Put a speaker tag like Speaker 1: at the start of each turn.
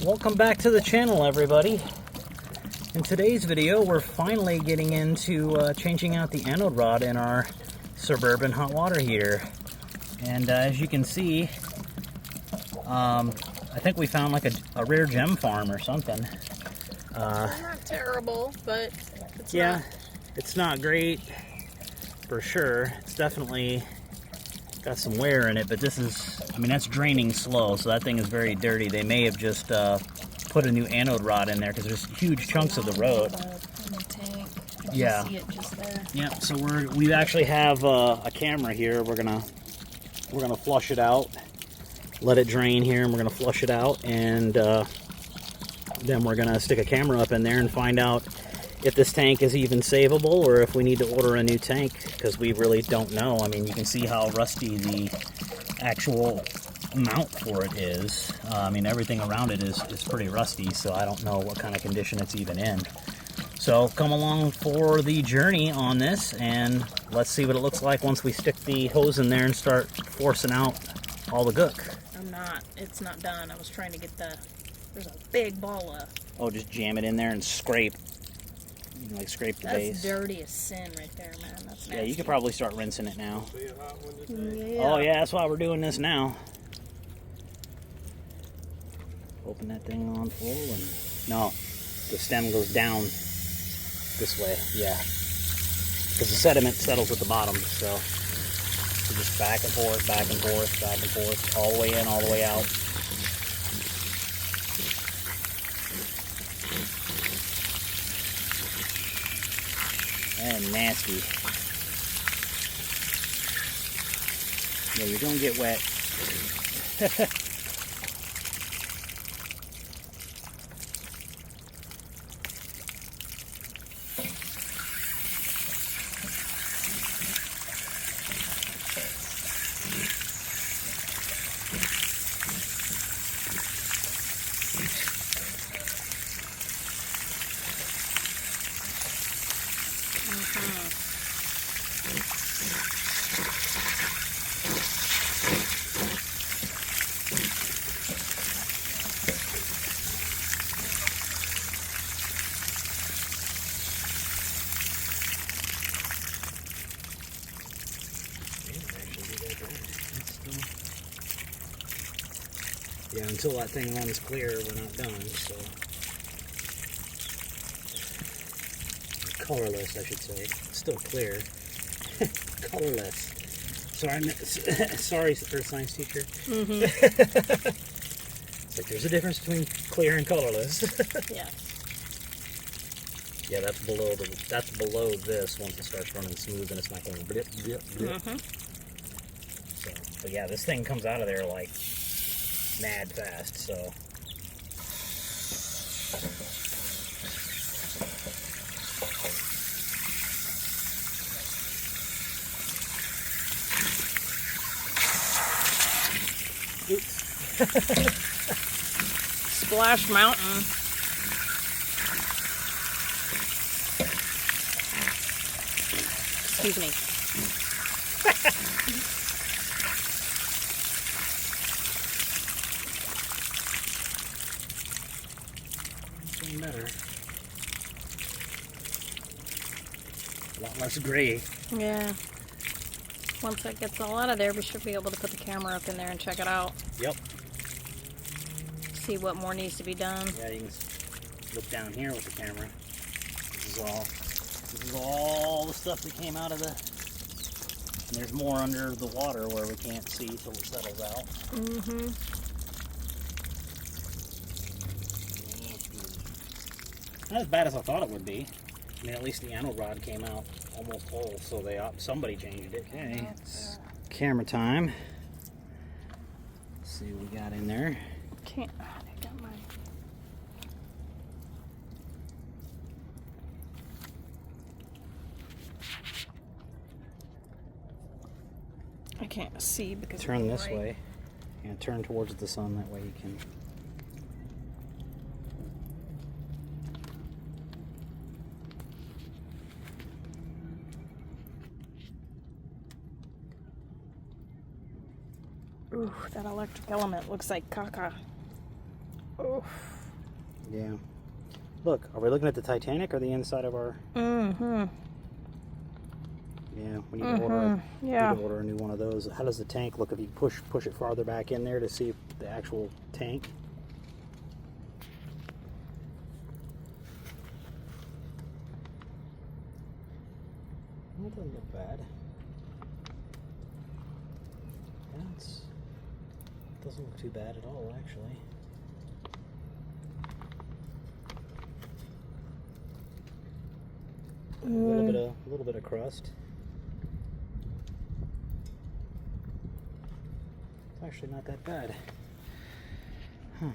Speaker 1: Welcome back to the channel, everybody. In today's video, we're finally getting into changing out the anode rod in our Suburban hot water heater. And as you can see, I think we found like a rare gem farm or something.
Speaker 2: Not terrible, but
Speaker 1: it's not great for sure. It's definitely got some wear in it, but this is, I mean, that's draining slow, so that thing is very dirty. They may have just put a new anode rod in there because there's huge chunks of the road. Yeah.
Speaker 2: See it just there.
Speaker 1: Yeah. So we actually have a camera here. We're gonna flush it out, let it drain here, and we're gonna flush it out, and then we're gonna stick a camera up in there and find out if this tank is even savable or if we need to order a new tank, because we really don't know. I mean, you can see how rusty the actual mount for it is. I mean, everything around it is pretty rusty, so I don't know what kind of condition it's even in. So come along for the journey on this, and let's see what it looks like once we stick the hose in there and start forcing out all the gook.
Speaker 2: It's not done. I was trying to get there's a big ball of...
Speaker 1: Oh, just jam it in there and scrape. You can, like, scrape the base.
Speaker 2: That's dirty as sin right there, man. That's nasty.
Speaker 1: Yeah, you could probably start rinsing it now.
Speaker 2: Yeah.
Speaker 1: Oh yeah, that's why we're doing this now. Open that thing on full, and no, the stem goes down this way. Yeah, because the sediment settles at the bottom. So just back and forth, back and forth, back and forth, all the way in, all the way out. And nasty. Yeah, you're gonna get wet. Yeah, until that thing runs clear, we're not done, so. Colorless, I should say. It's still clear. Colorless. Sorry, Earth Science teacher.
Speaker 2: Mm-hmm.
Speaker 1: It's like there's a difference between clear and colorless.
Speaker 2: Yeah.
Speaker 1: Yeah, that's below this. Once it starts running smooth and it's not going blip, blip, blip.
Speaker 2: Mm-hmm.
Speaker 1: So, but yeah, this thing comes out of there like mad fast, so. Oops.
Speaker 2: Splash Mountain. Excuse me.
Speaker 1: Getting better. A lot less gray.
Speaker 2: Yeah. Once that gets all out of there, we should be able to put the camera up in there and check it out.
Speaker 1: Yep.
Speaker 2: See what more needs to be done.
Speaker 1: Yeah, you can look down here with the camera. This is all the stuff that came out of the... And there's more under the water where we can't see till it settles out.
Speaker 2: Mm-hmm.
Speaker 1: Not as bad as I thought it would be. I mean, at least the anode rod came out almost whole, so somebody changed it. Okay, it's camera time. Let's see what we got in there.
Speaker 2: Can't. I got my... I can't see because
Speaker 1: Turn this way and turn towards the sun. That way you can.
Speaker 2: Ooh, that electric element looks like caca. Oof.
Speaker 1: Yeah. Look, are we looking at the Titanic or the inside of our...
Speaker 2: Mm-hmm.
Speaker 1: Yeah, we need to order,
Speaker 2: Yeah.
Speaker 1: need to order a new one of those. How does the tank look if you push it farther back in there to see the actual tank? That doesn't look bad. Yeah, it doesn't look too bad at all, actually. A little bit of crust. It's actually not that bad. Huh.